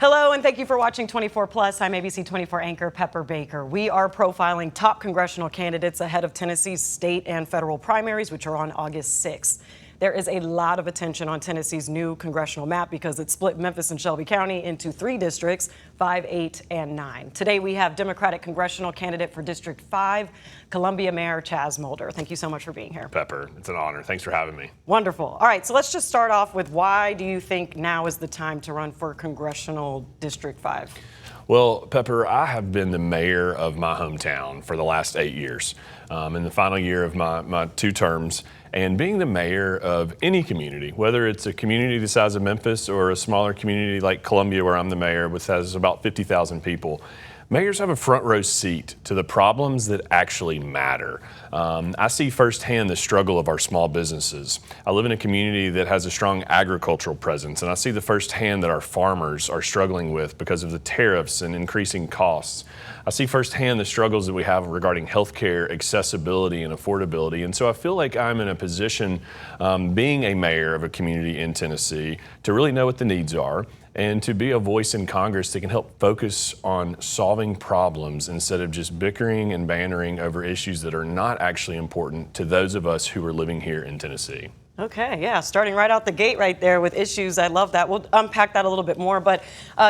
Hello, and thank you for watching 24 Plus. I'm ABC 24 anchor Pepper Baker. We are profiling top congressional candidates ahead of Tennessee's state and federal primaries, which are on August 6th. There is a lot of attention on Tennessee's new congressional map because it split Memphis and Shelby County into 3 districts, 5, 8, and 9. Today we have Democratic congressional candidate for District 5, Columbia Mayor Chaz Molder. Thank you so much for being here. Pepper, it's an honor. Thanks for having me. Wonderful. All right, so let's just start off with why do you think now is the time to run for Congressional District 5? Well, Pepper, I have been the mayor of my hometown for the last 8 years, in the final year of my 2 terms. And being the mayor of any community, whether it's a community the size of Memphis or a smaller community like Columbia, where I'm the mayor, which has about 50,000 people, mayors have a front row seat to the problems that actually matter. I see firsthand the struggle of our small businesses. I live in a community that has a strong agricultural presence, and I see the firsthand that our farmers are struggling with because of the tariffs and increasing costs. I see firsthand the struggles that we have regarding healthcare, accessibility, and affordability. And so I feel like I'm in a position, being a mayor of a community in Tennessee, to really know what the needs are and to be a voice in Congress that can help focus on solving problems instead of just bickering and bantering over issues that are not actually important to those of us who are living here in Tennessee. Okay, yeah, starting right out the gate right there with issues. I love that. We'll unpack that a little bit more, but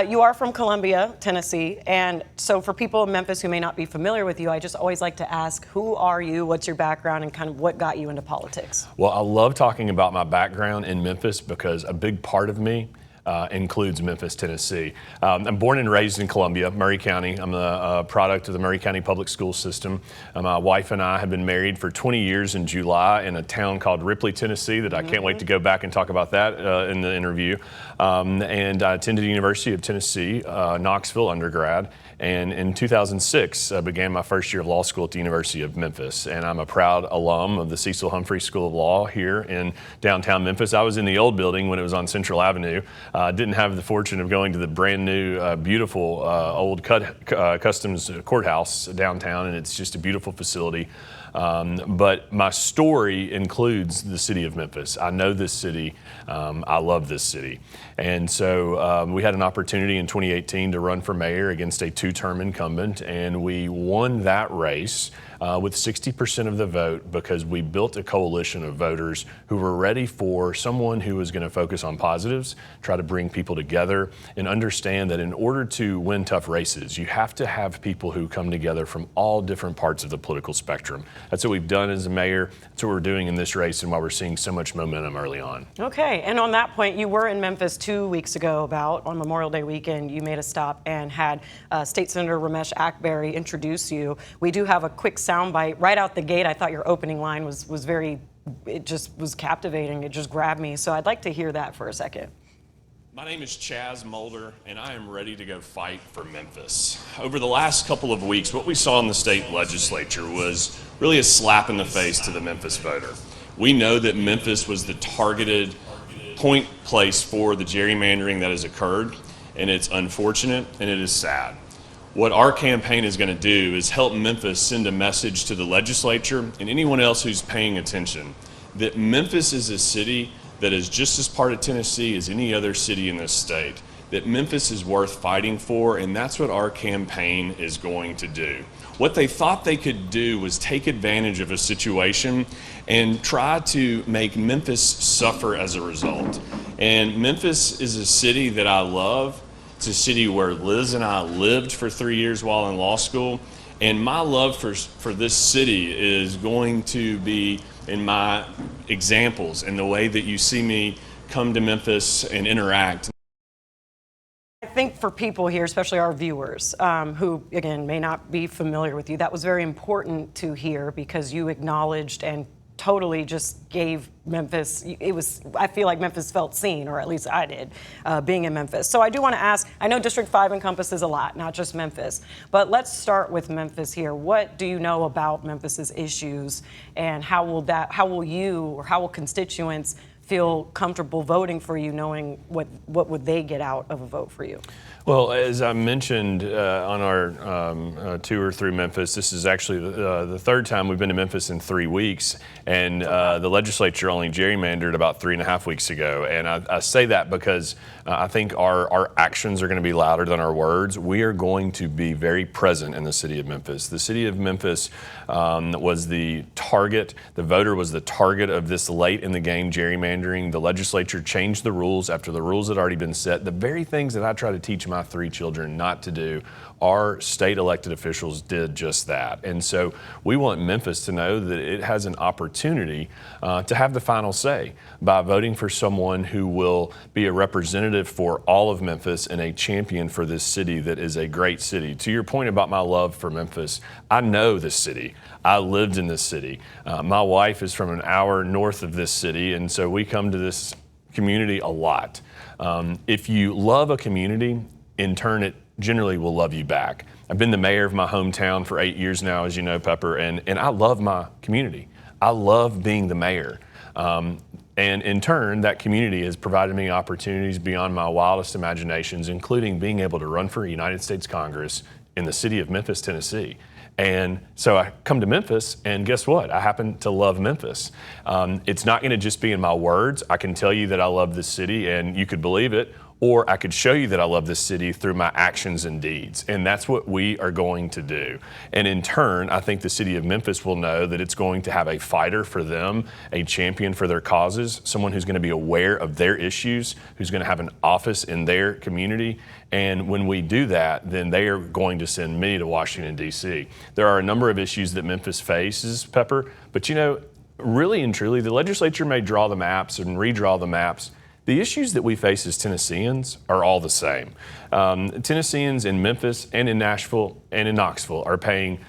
you are from Columbia, Tennessee, and so for people in Memphis who may not be familiar with you, I just always like to ask, who are you, what's your background, and kind of what got you into politics? Well, I love talking about my background in Memphis because a big part of me includes Memphis, Tennessee. I'm born and raised in Columbia, Maury County. I'm a product of the Maury County public school system. My wife and I have been married for 20 years in July in a town called Ripley, Tennessee, that I can't wait to go back and talk about that in the interview. And I attended the University of Tennessee, Knoxville undergrad. And in 2006, I began my first year of law school at the University of Memphis. And I'm a proud alum of the Cecil Humphrey School of Law here in downtown Memphis. I was in the old building when it was on Central Avenue. Didn't have the fortune of going to the brand new, beautiful old customs courthouse downtown, and it's just a beautiful facility. But my story includes the city of Memphis. I know this city. I love this city. And so we had an opportunity in 2018 to run for mayor against a 2-term incumbent, and we won that race with 60% of the vote because we built a coalition of voters who were ready for someone who was going to focus on positives, try to bring people together, and understand that in order to win tough races, you have to have people who come together from all different parts of the political spectrum. That's what we've done as a mayor. That's what we're doing in this race and why we're seeing so much momentum early on. Okay, and on that point, you were in Memphis 2 weeks ago on Memorial Day weekend. You made a stop and had State Senator Ramesh Akbari introduce you. We do have a quick soundbite right out the gate. I thought your opening line was very, it just was captivating. It just grabbed me. So I'd like to hear that for a second. My name is Chaz Molder, and I am ready to go fight for Memphis. Over the last couple of weeks, what we saw in the state legislature was really a slap in the face to the Memphis voter. We know that Memphis was the targeted point place for the gerrymandering that has occurred, and it's unfortunate and it is sad. What our campaign is going to do is help Memphis send a message to the legislature and anyone else who's paying attention that Memphis is a city that is just as part of Tennessee as any other city in this state, that Memphis is worth fighting for, and that's what our campaign is going to do. What they thought they could do was take advantage of a situation and try to make Memphis suffer as a result. And Memphis is a city that I love. It's a city where Liz and I lived for 3 years while in law school. And my love for this city is going to be in my examples and the way that you see me come to Memphis and interact. I think for people here, especially our viewers, who, again, may not be familiar with you, that was very important to hear because you acknowledged and totally just gave Memphis, I feel like Memphis felt seen, or at least I did, being in Memphis. So I do want to ask, I know District 5 encompasses a lot, not just Memphis, but let's start with Memphis here. What do you know about Memphis's issues, and how will constituents feel comfortable voting for you, knowing what would they get out of a vote for you? Well, as I mentioned on our tour through Memphis, this is actually the third time we've been to Memphis in 3 weeks, and the legislature only gerrymandered about 3.5 weeks ago. And I say that because I think our actions are going to be louder than our words. We are going to be very present in the city of Memphis. The city of Memphis was the target, the voter was the target of this late in the game gerrymandering. The legislature changed the rules after the rules had already been set. The very things that I try to teach my 3 children not to do, our state elected officials did just that. And so we want Memphis to know that it has an opportunity to have the final say by voting for someone who will be a representative for all of Memphis and a champion for this city that is a great city. To your point about my love for Memphis, I know this city. I lived in this city. My wife is from an hour north of this city, and so we come to this community a lot. If you love a community, in turn, it generally will love you back. I've been the mayor of my hometown for 8 years now, as you know, Pepper, and I love my community. I love being the mayor. And in turn, that community has provided me opportunities beyond my wildest imaginations, including being able to run for United States Congress in the city of Memphis, Tennessee. And so I come to Memphis, and guess what? I happen to love Memphis. It's not going to just be in my words. I can tell you that I love this city, and you could believe it, or I could show you that I love this city through my actions and deeds. And that's what we are going to do. And in turn, I think the city of Memphis will know that it's going to have a fighter for them, a champion for their causes, someone who's going to be aware of their issues, who's going to have an office in their community. And when we do that, then they are going to send me to Washington, D.C. There are a number of issues that Memphis faces, Pepper, but you know, really and truly, the legislature may draw the maps and redraw the maps. The issues that we face as Tennesseans are all the same. Tennesseans in Memphis and in Nashville and in Knoxville are paying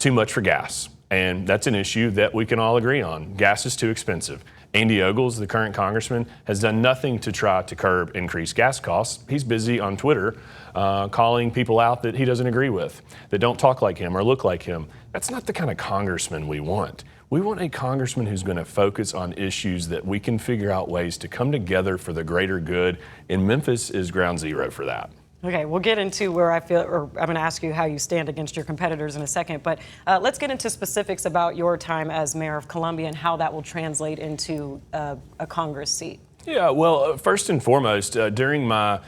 too much for gas, and that's an issue that we can all agree on. Gas is too expensive. Andy Ogles, the current congressman, has done nothing to try to curb increased gas costs. He's busy on Twitter calling people out that he doesn't agree with, that don't talk like him or look like him. That's not the kind of congressman we want. We want a congressman who's going to focus on issues that we can figure out ways to come together for the greater good, and Memphis is ground zero for that. Okay, we'll get into where I feel, or I'm going to ask you how you stand against your competitors in a second, but let's get into specifics about your time as mayor of Columbia and how that will translate into a Congress seat. Yeah, well, first and foremost, during my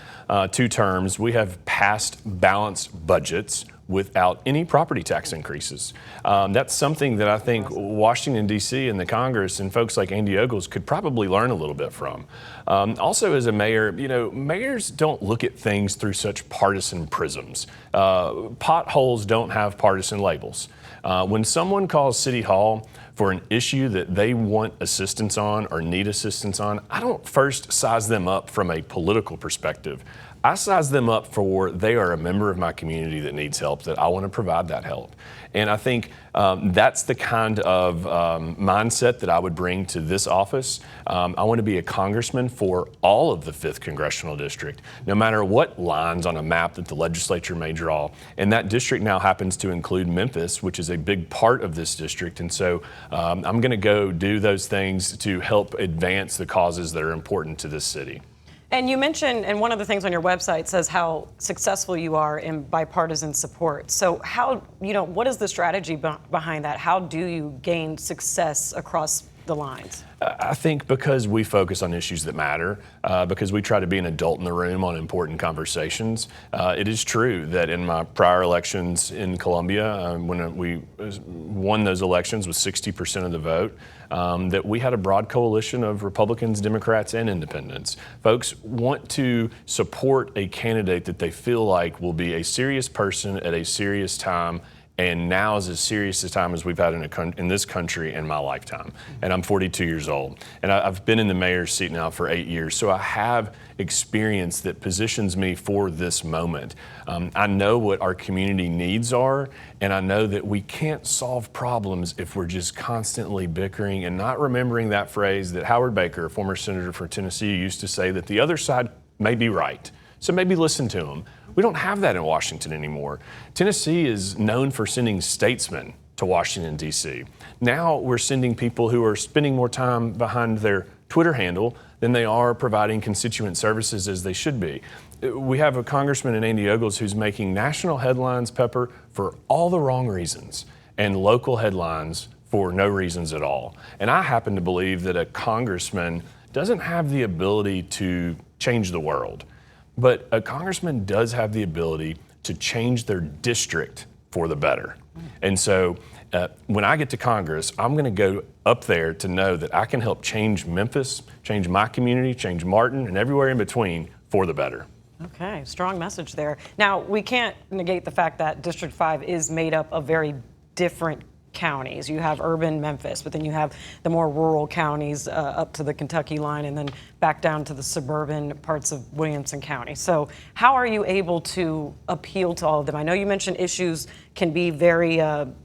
2 terms, we have passed balanced budgets without any property tax increases. That's something that I think Washington, D.C. and the Congress and folks like Andy Ogles could probably learn a little bit from. Also, as a mayor, you know, mayors don't look at things through such partisan prisms. Potholes don't have partisan labels. When someone calls City Hall for an issue that they want assistance on or need assistance on, I don't first size them up from a political perspective. I size them up for they are a member of my community that needs help, that I want to provide that help. And I think that's the kind of mindset that I would bring to this office. I want to be a congressman for all of the 5th Congressional District, no matter what lines on a map that the legislature may draw. And that district now happens to include Memphis, which is a big part of this district. And so I'm going to go do those things to help advance the causes that are important to this city. And you mentioned, and one of the things on your website says how successful you are in bipartisan support. So how, you know, what is the strategy behind that? How do you gain success across the lines? I think because we focus on issues that matter, because we try to be an adult in the room on important conversations. It is true that in my prior elections in Columbia, when we won those elections with 60% of the vote, that we had a broad coalition of Republicans, Democrats, and independents. Folks want to support a candidate that they feel like will be a serious person at a serious time, and now is as serious a time as we've had in this country in my lifetime. And I'm 42 years old. And I've been in the mayor's seat now for 8 years, so I have experience that positions me for this moment. I know what our community needs are, and I know that we can't solve problems if we're just constantly bickering and not remembering that phrase that Howard Baker, a former senator for Tennessee, used to say, that the other side may be right. So maybe listen to them. We don't have that in Washington anymore. Tennessee is known for sending statesmen to Washington, D.C. Now we're sending people who are spending more time behind their Twitter handle than they are providing constituent services as they should be. We have a congressman in Andy Ogles who's making national headlines, Pepper, for all the wrong reasons, and local headlines for no reasons at all. And I happen to believe that a congressman doesn't have the ability to change the world, but a congressman does have the ability to change their district for the better. And so when I get to Congress, I'm going to go up there to know that I can help change Memphis, change my community, change Martin, and everywhere in between for the better. Okay, strong message there. Now, we can't negate the fact that District 5 is made up of very different counties. You have urban Memphis, but then you have the more rural counties up to the Kentucky line and then back down to the suburban parts of Williamson County. So how are you able to appeal to all of them? I know you mentioned issues can be very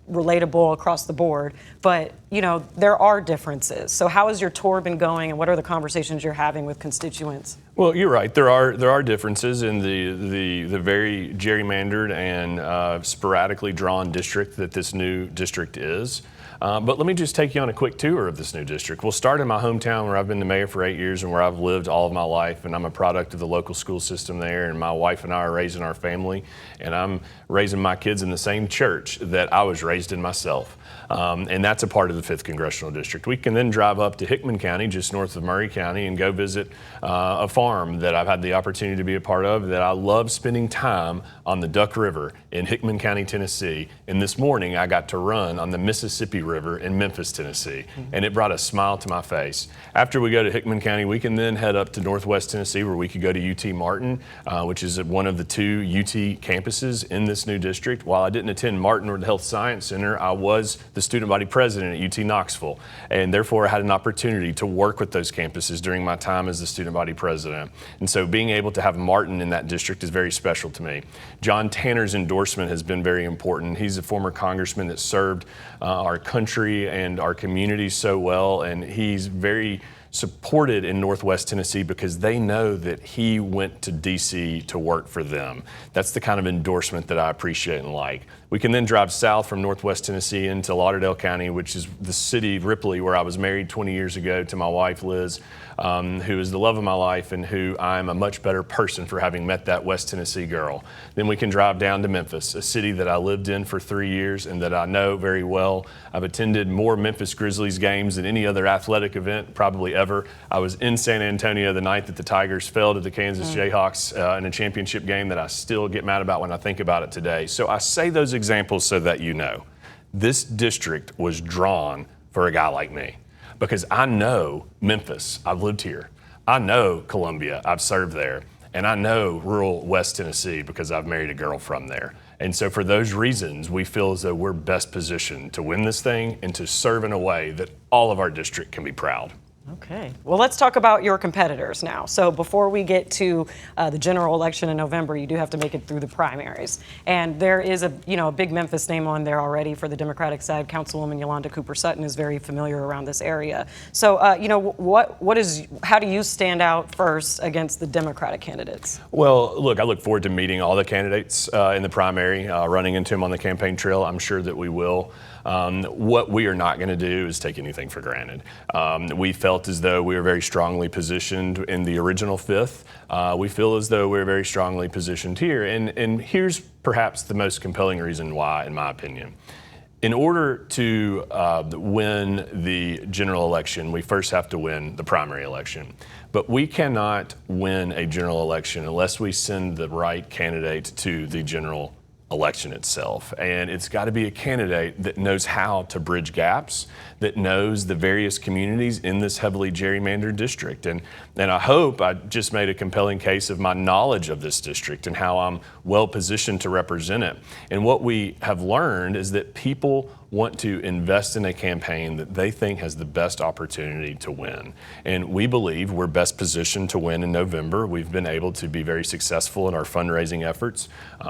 relatable across the board, but you know, there are differences. So how has your tour been going, and what are the conversations you're having with constituents? Well, you're right. There are differences in the very gerrymandered and sporadically drawn district that this new district is. But let me just take you on a quick tour of this new district. We'll start in my hometown where I've been the mayor for 8 years and where I've lived all of my life, and I'm a product of the local school system there, and my wife and I are raising our family, and I'm raising my kids in the same church that I was raised in myself. And that's a part of the 5th Congressional District. We can then drive up to Hickman County, just north of Murray County, and go visit a farm that I've had the opportunity to be a part of, that I love spending time on the Duck River in Hickman County, Tennessee. And this morning I got to run on the Mississippi River in Memphis, Tennessee. And it brought a smile to my face. After we go to Hickman County, we can then head up to Northwest Tennessee, where we could go to UT Martin, which is one of the 2 UT campuses in this new district. While I didn't attend Martin or the Health Science Center, I was the student body president at UT Knoxville, and therefore I had an opportunity to work with those campuses during my time as the student body president. And so being able to have Martin in that district is very special to me. John Tanner's endorsement has been very important. He's a former congressman that served our country and our community so well, and he's very supported in Northwest Tennessee because they know that he went to DC to work for them. That's the kind of endorsement that I appreciate and like. We can then drive south from Northwest Tennessee into Lauderdale County, which is the city of Ripley, where I was married 20 years ago to my wife, Liz, who is the love of my life and who I'm a much better person for having met that West Tennessee girl. Then we can drive down to Memphis, a city that I lived in for 3 years and that I know very well. I've attended more Memphis Grizzlies games than any other athletic event probably ever. I was in San Antonio the night that the Tigers fell to the Kansas Jayhawks in a championship game that I still get mad about when I think about it today. So I say those examples so that you know this district was drawn for a guy like me, because I know Memphis, I've lived here. I know Columbia, I've served there. And I know rural West Tennessee because I've married a girl from there. And so for those reasons, we feel as though we're best positioned to win this thing and to serve in a way that all of our district can be proud. Okay. Well, let's talk about your competitors now. So before we get to the general election in November, you do have to make it through the primaries. And there is a big Memphis name on there already for the Democratic side. Councilwoman Yolanda Cooper-Sutton is very familiar around this area. So, how do you stand out first against the Democratic candidates? Well, look, I look forward to meeting all the candidates in the primary, running into them on the campaign trail. I'm sure that we will. What we are not going to do is take anything for granted. We felt as though we were very strongly positioned in the original 5th. We feel as though we're very strongly positioned here. And here's perhaps the most compelling reason why, in my opinion. In order to win the general election, we first have to win the primary election. But we cannot win a general election unless we send the right candidate to the general election itself. And it's got to be a candidate that knows how to bridge gaps, that knows the various communities in this heavily gerrymandered district. And I hope I just made a compelling case of my knowledge of this district and how I'm well positioned to represent it. And what we have learned is that people want to invest in a campaign that they think has the best opportunity to win. And we believe we're best positioned to win in November. We've been able to be very successful in our fundraising efforts.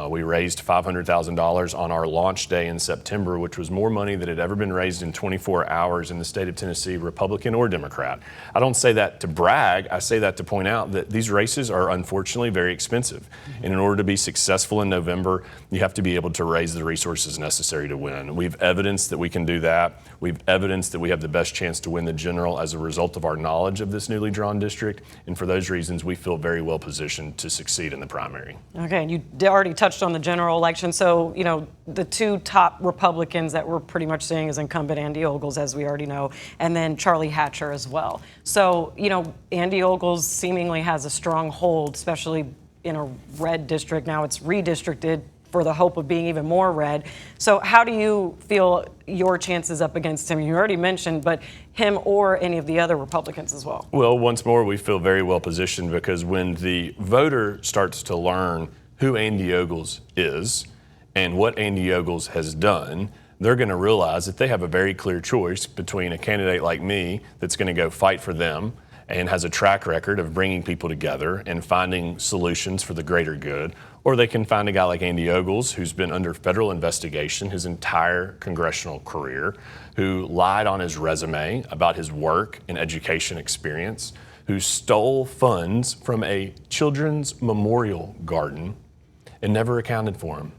We raised $500,000 $500,000 on our launch day in September, which was more money than had ever been raised in 24 hours in the state of Tennessee, Republican or Democrat. I don't say that to brag. I say that to point out that these races are unfortunately very expensive. And in order to be successful in November, you have to be able to raise the resources necessary to win. We've evidenced that we can do that. We've evidenced that we have the best chance to win the general as a result of our knowledge of this newly drawn district. And for those reasons, we feel very well positioned to succeed in the primary. Okay, and you already touched on the general election. So, the two top Republicans that we're pretty much seeing is incumbent Andy Ogles, as we already know, and then Charlie Hatcher as well. So, Andy Ogles seemingly has a strong hold, especially in a red district. Now it's redistricted for the hope of being even more red. So how do you feel your chances up against him? You already mentioned, but him or any of the other Republicans as well? Well, once more, we feel very well positioned because when the voter starts to learn who Andy Ogles is and what Andy Ogles has done, they're going to realize that they have a very clear choice between a candidate like me that's going to go fight for them and has a track record of bringing people together and finding solutions for the greater good, or they can find a guy like Andy Ogles, who's been under federal investigation his entire congressional career, who lied on his resume about his work and education experience, who stole funds from a children's memorial garden and never accounted for them.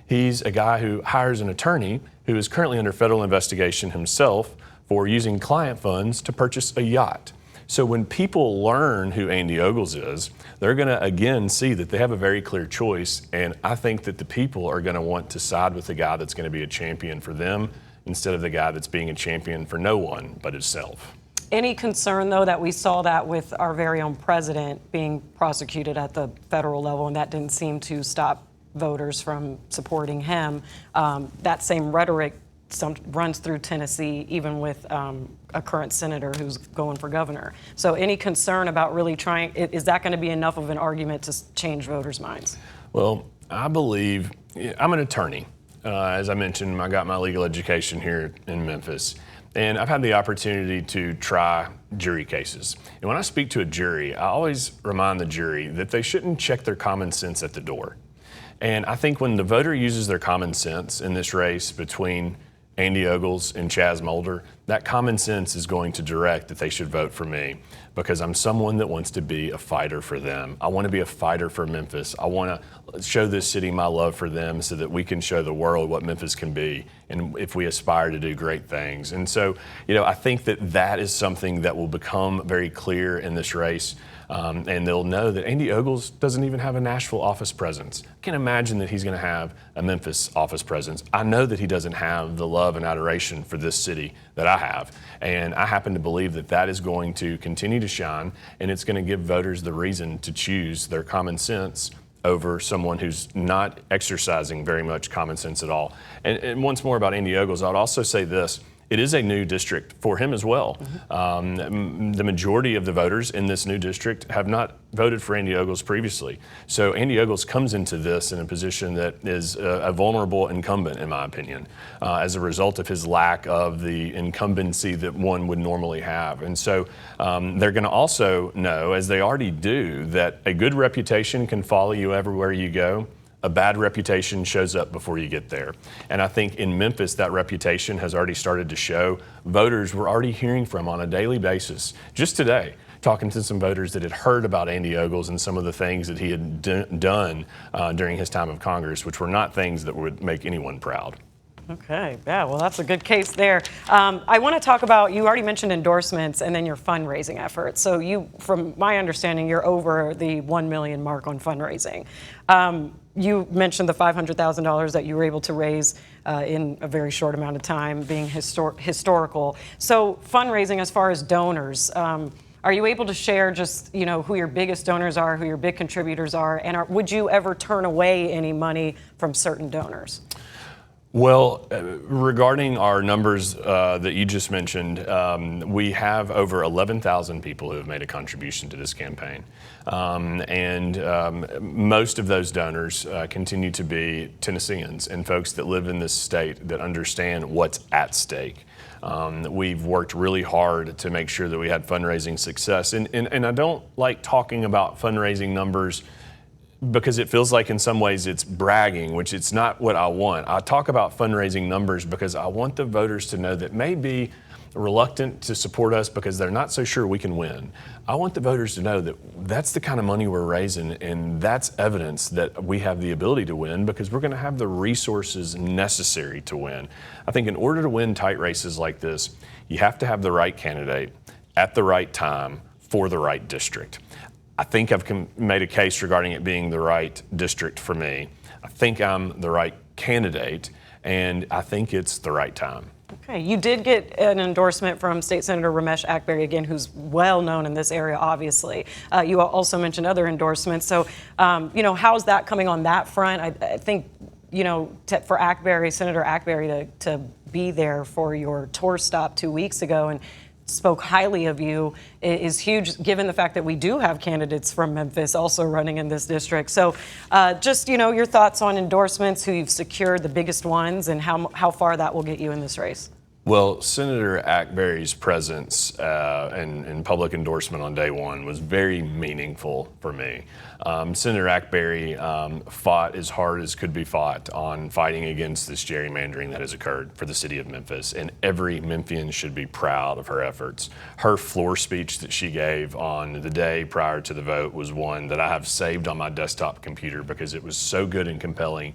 He's a guy who hires an attorney who is currently under federal investigation himself for using client funds to purchase a yacht. So when people learn who Andy Ogles is, they're going to again see that they have a very clear choice, and I think that the people are going to want to side with the guy that's going to be a champion for them instead of the guy that's being a champion for no one but himself. Any concern, though, that we saw that with our very own president being prosecuted at the federal level, and that didn't seem to stop voters from supporting him? That same rhetoric runs through Tennessee, even with a current senator who's going for governor. So any concern about really trying, is that going to be enough of an argument to change voters' minds? Well, I believe, I'm an attorney. As I mentioned, I got my legal education here in Memphis, and I've had the opportunity to try jury cases. And when I speak to a jury, I always remind the jury that they shouldn't check their common sense at the door. And I think when the voter uses their common sense in this race between Andy Ogles and Chaz Molder, that common sense is going to direct that they should vote for me because I'm someone that wants to be a fighter for them. I want to be a fighter for Memphis. I want to show this city my love for them so that we can show the world what Memphis can be and if we aspire to do great things. And so, I think that that is something that will become very clear in this race. And they'll know that Andy Ogles doesn't even have a Nashville office presence. I can't imagine that he's going to have a Memphis office presence. I know that he doesn't have the love and adoration for this city that I have. And I happen to believe that that is going to continue to shine, and it's going to give voters the reason to choose their common sense over someone who's not exercising very much common sense at all. And once more about Andy Ogles, I would also say this. It is a new district for him as well. The majority of the voters in this new district have not voted for Andy Ogles previously. So Andy Ogles comes into this in a position that is a vulnerable incumbent, in my opinion, as a result of his lack of the incumbency that one would normally have. And so they're going to also know, as they already do, that a good reputation can follow you everywhere you go. A bad reputation shows up before you get there. And I think in Memphis, that reputation has already started to show. Voters were already hearing from on a daily basis, just today, talking to some voters that had heard about Andy Ogles and some of the things that he had done during his time of Congress, which were not things that would make anyone proud. Okay, yeah, well, that's a good case there. I want to talk about, you already mentioned endorsements and then your fundraising efforts. So you, from my understanding, you're over the 1 million mark on fundraising. You mentioned the $500,000 that you were able to raise in a very short amount of time, being historical. So fundraising as far as donors, are you able to share just, who your biggest donors are, who your big contributors are, and would you ever turn away any money from certain donors? Well, regarding our numbers that you just mentioned, we have over 11,000 people who have made a contribution to this campaign. Most of those donors continue to be Tennesseans and folks that live in this state that understand what's at stake. We've worked really hard to make sure that we had fundraising success. And I don't like talking about fundraising numbers because it feels like in some ways it's bragging, which it's not what I want. I talk about fundraising numbers because I want the voters to know that maybe reluctant to support us because they're not so sure we can win. I want the voters to know that that's the kind of money we're raising, and that's evidence that we have the ability to win because we're going to have the resources necessary to win. I think in order to win tight races like this, you have to have the right candidate at the right time for the right district. I think I've made a case regarding it being the right district for me. I think I'm the right candidate, and I think it's the right time. Okay, you did get an endorsement from State Senator Ramesh Akbari, again, who's well known in this area, obviously. You also mentioned other endorsements. So, how's that coming on that front? I think, for Akbari, Senator Akbari, to be there for your tour stop 2 weeks ago and spoke highly of you is huge, given the fact that we do have candidates from Memphis also running in this district. So your thoughts on endorsements, who you've secured, the biggest ones, and how far that will get you in this race. Well, Senator Akbari's presence and public endorsement on day one was very meaningful for me. Senator Akbari fought as hard as could be fought on fighting against this gerrymandering that has occurred for the city of Memphis, and every Memphian should be proud of her efforts. Her floor speech that she gave on the day prior to the vote was one that I have saved on my desktop computer because it was so good and compelling,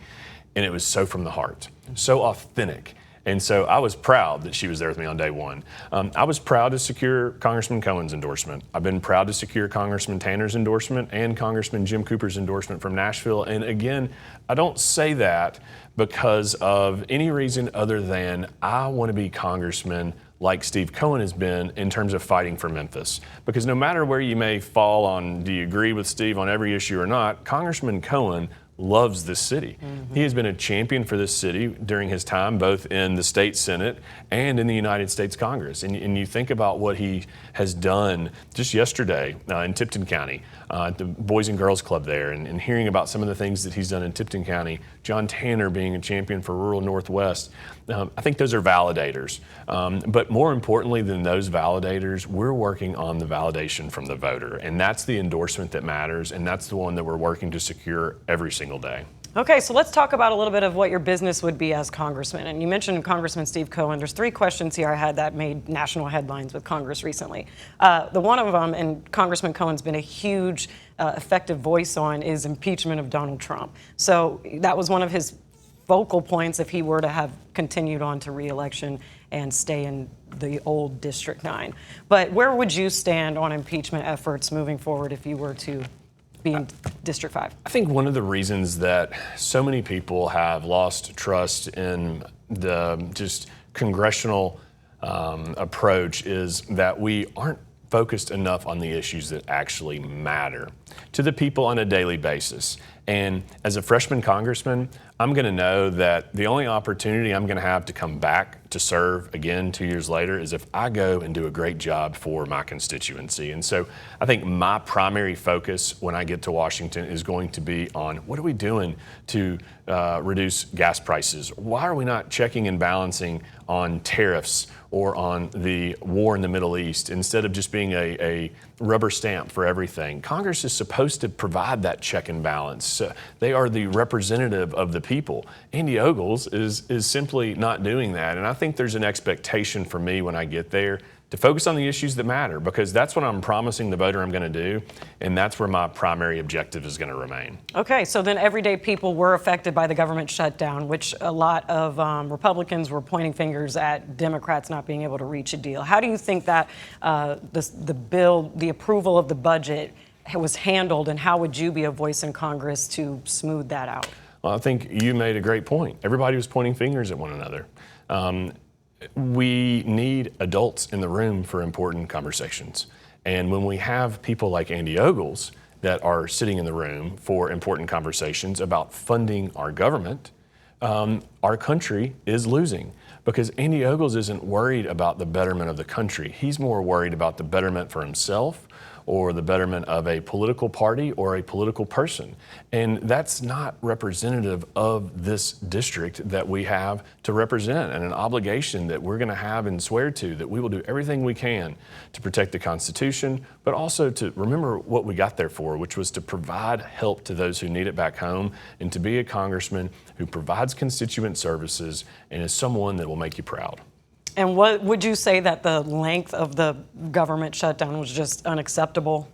and it was so from the heart, so authentic. And so I was proud that she was there with me on day one. I was proud to secure Congressman Cohen's endorsement. I've been proud to secure Congressman Tanner's endorsement and Congressman Jim Cooper's endorsement from Nashville. And again, I don't say that because of any reason other than I want to be congressman like Steve Cohen has been in terms of fighting for Memphis. Because no matter where you may fall on, do you agree with Steve on every issue or not, Congressman Cohen loves this city. Mm-hmm. He has been a champion for this city during his time, both in the state Senate and in the United States Congress. And you think about what he has done just yesterday in Tipton County, at the Boys and Girls Club there, and hearing about some of the things that he's done in Tipton County, John Tanner being a champion for rural Northwest. I think those are validators. But more importantly than those validators, we're working on the validation from the voter. And that's the endorsement that matters, and that's the one that we're working to secure every single day. Okay, so let's talk about a little bit of what your business would be as congressman. And you mentioned Congressman Steve Cohen. There's 3 questions here I had that made national headlines with Congress recently. The one of them, and Congressman Cohen's been a huge, effective voice on, is impeachment of Donald Trump. So that was one of his focal points if he were to have continued on to re-election and stay in the old District 9. But where would you stand on impeachment efforts moving forward if you were to be in District 5? I think one of the reasons that so many people have lost trust in the just congressional approach is that we aren't focused enough on the issues that actually matter to the people on a daily basis. And as a freshman congressman, I'm going to know that the only opportunity I'm going to have to come back to serve again 2 years later is if I go and do a great job for my constituency. And so I think my primary focus when I get to Washington is going to be on what are we doing to reduce gas prices? Why are we not checking and balancing on tariffs or on the war in the Middle East instead of just being a rubber stamp for everything? Congress is supposed to provide that check and balance. They are the representative of the people. Andy Ogles is simply not doing that. And I think there's an expectation for me when I get there to focus on the issues that matter, because that's what I'm promising the voter I'm going to do, and that's where my primary objective is going to remain. Okay, so then everyday people were affected by the government shutdown, which a lot of Republicans were pointing fingers at Democrats not being able to reach a deal. How do you think that the bill, the approval of the budget was handled, and how would you be a voice in Congress to smooth that out? Well, I think you made a great point. Everybody was pointing fingers at one another. We need adults in the room for important conversations. And when we have people like Andy Ogles that are sitting in the room for important conversations about funding our government, our country is losing. Because Andy Ogles isn't worried about the betterment of the country. He's more worried about the betterment for himself or the betterment of a political party or a political person. And that's not representative of this district that we have to represent, and an obligation that we're going to have and swear to that we will do everything we can to protect the Constitution, but also to remember what we got there for, which was to provide help to those who need it back home, and to be a congressman who provides constituent services and is someone that will make you proud. And what would you say that the length of the government shutdown was just unacceptable?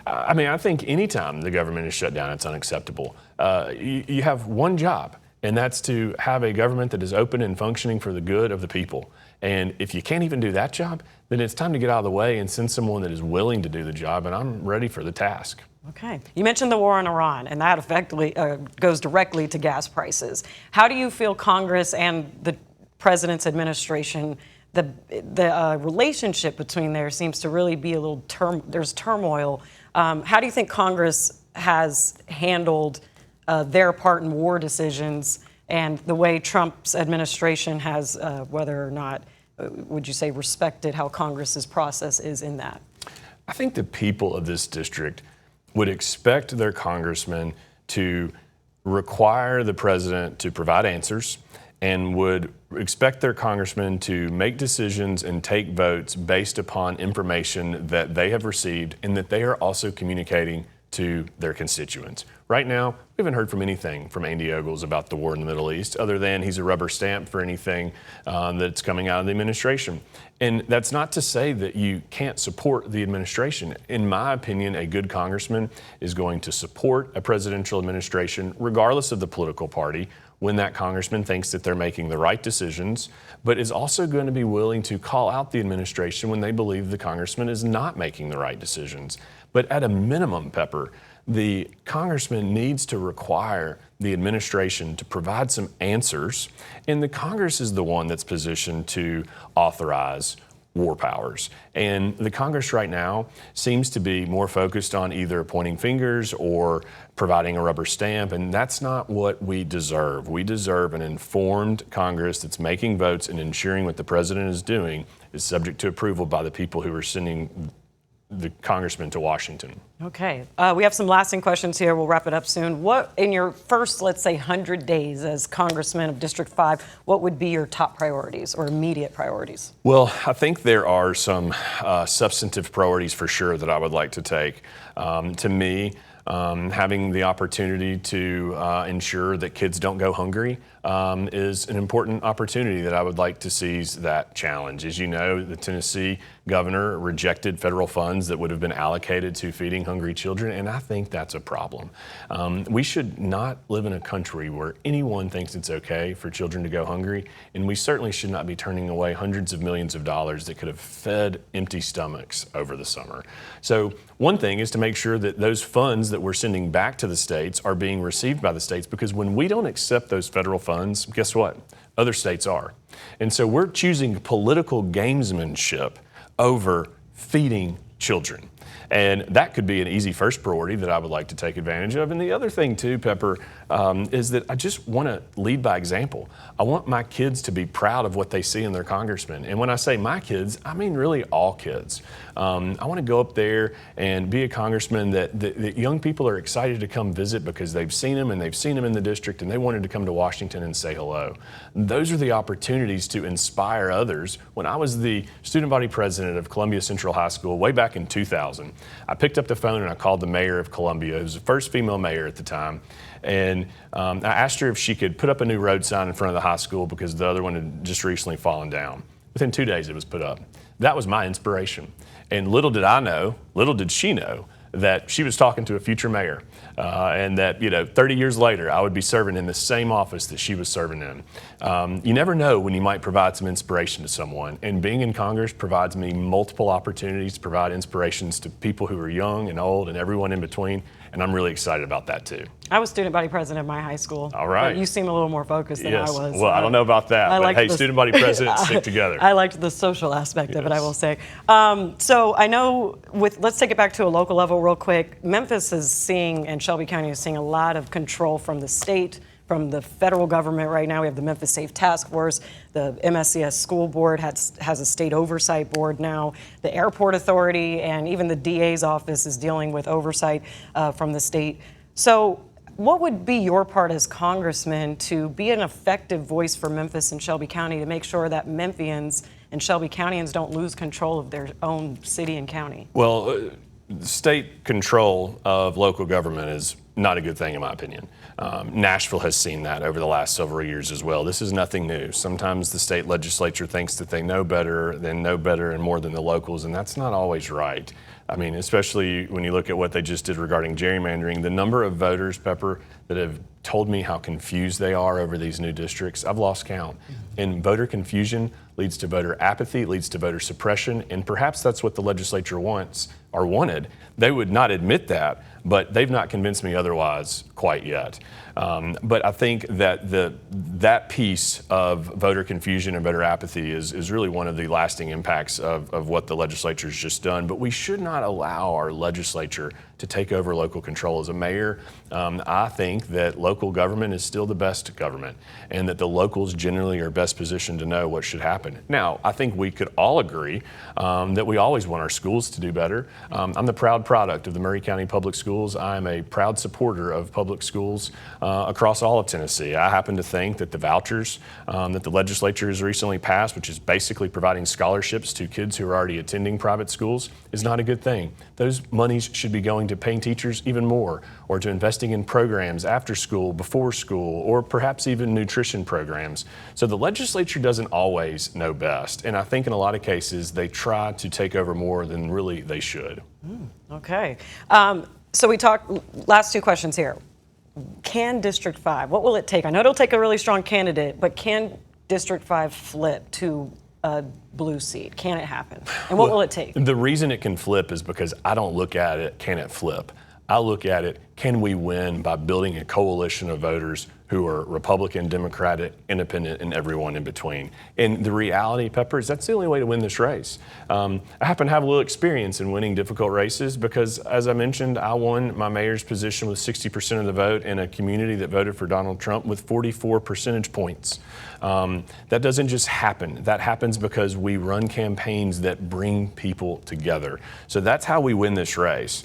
I mean, I think anytime the government is shut down, it's unacceptable. You have one job, and that's to have a government that is open and functioning for the good of the people. And if you can't even do that job, then it's time to get out of the way and send someone that is willing to do the job, and I'm ready for the task. Okay. You mentioned the war in Iran, and that effectively goes directly to gas prices. How do you feel Congress and the President's administration, the relationship between there seems to really be a little there's turmoil. How do you think Congress has handled their part in war decisions, and the way Trump's administration has, whether or not, would you say, respected how Congress's process is in that? I think the people of this district would expect their congressmen to require the president to provide answers, and would expect their congressmen to make decisions and take votes based upon information that they have received and that they are also communicating to their constituents. Right now, we haven't heard from anything from Andy Ogles about the war in the Middle East, other than he's a rubber stamp for anything that's coming out of the administration. And that's not to say that you can't support the administration. In my opinion, a good congressman is going to support a presidential administration, regardless of the political party, when that congressman thinks that they're making the right decisions, but is also going to be willing to call out the administration when they believe the congressman is not making the right decisions. But at a minimum, Pepper, the congressman needs to require the administration to provide some answers, and the Congress is the one that's positioned to authorize war powers. And the Congress right now seems to be more focused on either pointing fingers or providing a rubber stamp, and that's not what we deserve. We deserve an informed Congress that's making votes and ensuring what the president is doing is subject to approval by the people who are sending the congressman to Washington. Okay. We have some lasting questions here. We'll wrap it up soon. What, in your first, let's say, 100 days as congressman of District 5, what would be your top priorities or immediate priorities? Well, I think there are some substantive priorities for sure that I would like to take. To me, having the opportunity to ensure that kids don't go hungry is an important opportunity that I would like to seize that challenge. As you know, the Tennessee governor rejected federal funds that would have been allocated to feeding hungry children, and I think that's a problem. We should not live in a country where anyone thinks it's okay for children to go hungry, and we certainly should not be turning away hundreds of millions of dollars that could have fed empty stomachs over the summer. So one thing is to make sure that those funds that we're sending back to the states are being received by the states, because when we don't accept those federal funds, guess what? Other states are. And so we're choosing political gamesmanship over feeding children. And that could be an easy first priority that I would like to take advantage of. And the other thing too, Pepper, is that I just want to lead by example. I want my kids to be proud of what they see in their congressman. And when I say my kids, I mean really all kids. I want to go up there and be a congressman that young people are excited to come visit because they've seen him and they've seen him in the district and they wanted to come to Washington and say hello. Those are the opportunities to inspire others. When I was the student body president of Columbia Central High School way back in 2000, I picked up the phone and I called the mayor of Columbia, who was the first female mayor at the time, and I asked her if she could put up a new road sign in front of the high school because the other one had just recently fallen down. Within 2 days, it was put up. That was my inspiration. And little did I know, little did she know, that she was talking to a future mayor, and that 30 years later I would be serving in the same office that she was serving in. You never know when you might provide some inspiration to someone, and being in Congress provides me multiple opportunities to provide inspirations to people who are young and old and everyone in between, and I'm really excited about that too. I was student body president of my high school. All right. But you seem a little more focused than I was. Well, I don't know about that, but hey, student body presidents stick together. I liked the social aspect of it, I will say. So I know, let's take it back to a local level real quick. Memphis is seeing, and Shelby County is seeing, a lot of control from the state from the federal government right now. We have the Memphis Safe Task Force, the MSCS School Board has a state oversight board now, the Airport Authority, and even the DA's office is dealing with oversight from the state. So what would be your part as congressman to be an effective voice for Memphis and Shelby County to make sure that Memphians and Shelby Countyans don't lose control of their own city and county? Well, state control of local government is not a good thing, in my opinion. Nashville has seen that over the last several years as well. This is nothing new. Sometimes the state legislature thinks that they know better and more than the locals, and that's not always right. I mean, especially when you look at what they just did regarding gerrymandering, the number of voters, Pepper, that have told me how confused they are over these new districts, I've lost count. And voter confusion leads to voter apathy, leads to voter suppression, and perhaps that's what the legislature wants or wanted. They would not admit that, but they've not convinced me otherwise quite yet. But I think that that piece of voter confusion and voter apathy is really one of the lasting impacts of what the legislature has just done. But we should not allow our legislature to take over local control. As a mayor, I think that local government is still the best government and that the locals generally are best positioned to know what should happen. Now, I think we could all agree that we always want our schools to do better. I'm the proud product of the Maury County Public Schools. I'm a proud supporter of public schools across all of Tennessee. I happen to think that the vouchers that the legislature has recently passed, which is basically providing scholarships to kids who are already attending private schools, is not a good thing. Those monies should be going to paying teachers even more, or to investing in programs after school, before school, or perhaps even nutrition programs. So the legislature doesn't always know best, and I think in a lot of cases they try to take over more than really they should. Okay. So we talked, last two questions here. Can District 5, what will it take? I know it'll take a really strong candidate, but can District 5 flip to a blue seat? Can it happen? And what will it take? The reason it can flip is because I don't look at it, can it flip? I look at it, can we win by building a coalition of voters who are Republican, Democratic, Independent, and everyone in between? And the reality, Pepper, is that's the only way to win this race. I happen to have a little experience in winning difficult races because, as I mentioned, I won my mayor's position with 60% of the vote in a community that voted for Donald Trump with 44 percentage points. That doesn't just happen. That happens because we run campaigns that bring people together. So that's how we win this race.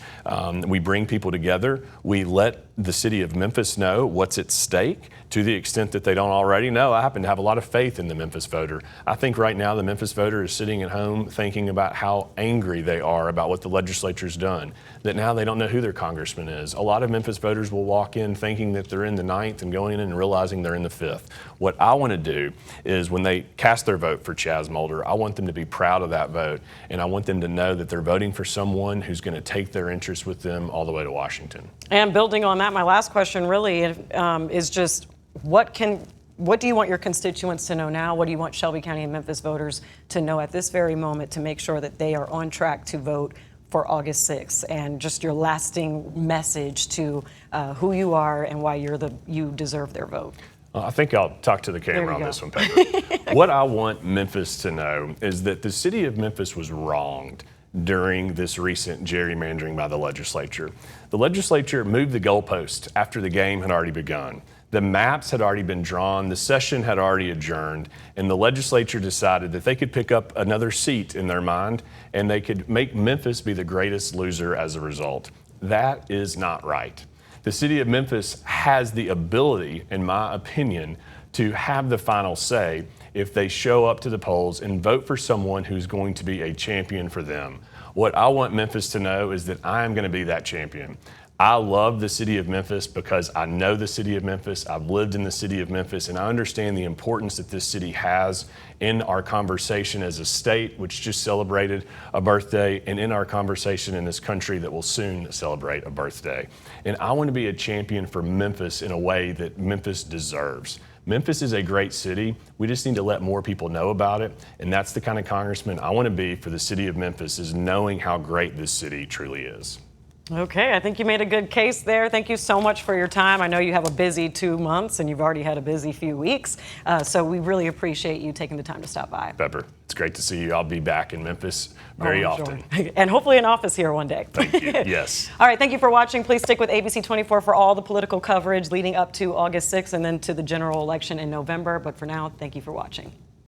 We bring people together. We let the city of Memphis know what's at stake to the extent that they don't already know. I happen to have a lot of faith in the Memphis voter. I think right now the Memphis voter is sitting at home thinking about how angry they are about what the legislature's done, that now they don't know who their congressman is. A lot of Memphis voters will walk in thinking that they're in the 9th and going in and realizing they're in the 5th. What I want to do is when they cast their vote for Chaz Molder, I want them to be proud of that vote, and I want them to know that they're voting for someone who's going to take their interests with them all the way to Washington. And building on that, my last question really is just what do you want your constituents to know now? What do you want Shelby County and Memphis voters to know at this very moment to make sure that they are on track to vote for August 6th? And just your lasting message to who you are and why you deserve their vote. I think I'll talk to the camera on this one, Pepper. What I want Memphis to know is that the city of Memphis was wronged during this recent gerrymandering by the legislature. The legislature moved the goalpost after the game had already begun. The maps had already been drawn, the session had already adjourned, and the legislature decided that they could pick up another seat in their mind and they could make Memphis be the greatest loser as a result. That is not right. The city of Memphis has the ability, in my opinion, to have the final say if they show up to the polls and vote for someone who's going to be a champion for them. What I want Memphis to know is that I am going to be that champion. I love the city of Memphis because I know the city of Memphis. I've lived in the city of Memphis, and I understand the importance that this city has in our conversation as a state, which just celebrated a birthday, and in our conversation in this country that will soon celebrate a birthday. And I want to be a champion for Memphis in a way that Memphis deserves. Memphis is a great city. We just need to let more people know about it. And that's the kind of congressman I want to be for the city of Memphis, is knowing how great this city truly is. Okay, I think you made a good case there. Thank you so much for your time. I know you have a busy 2 months and you've already had a busy few weeks. So we really appreciate you taking the time to stop by. Pepper, it's great to see you. I'll be back in Memphis very I'm often. sure. And hopefully in office here one day. Thank you. Yes. All right, thank you for watching. Please stick with ABC 24 for all the political coverage leading up to August 6th and then to the general election in November. But for now, thank you for watching.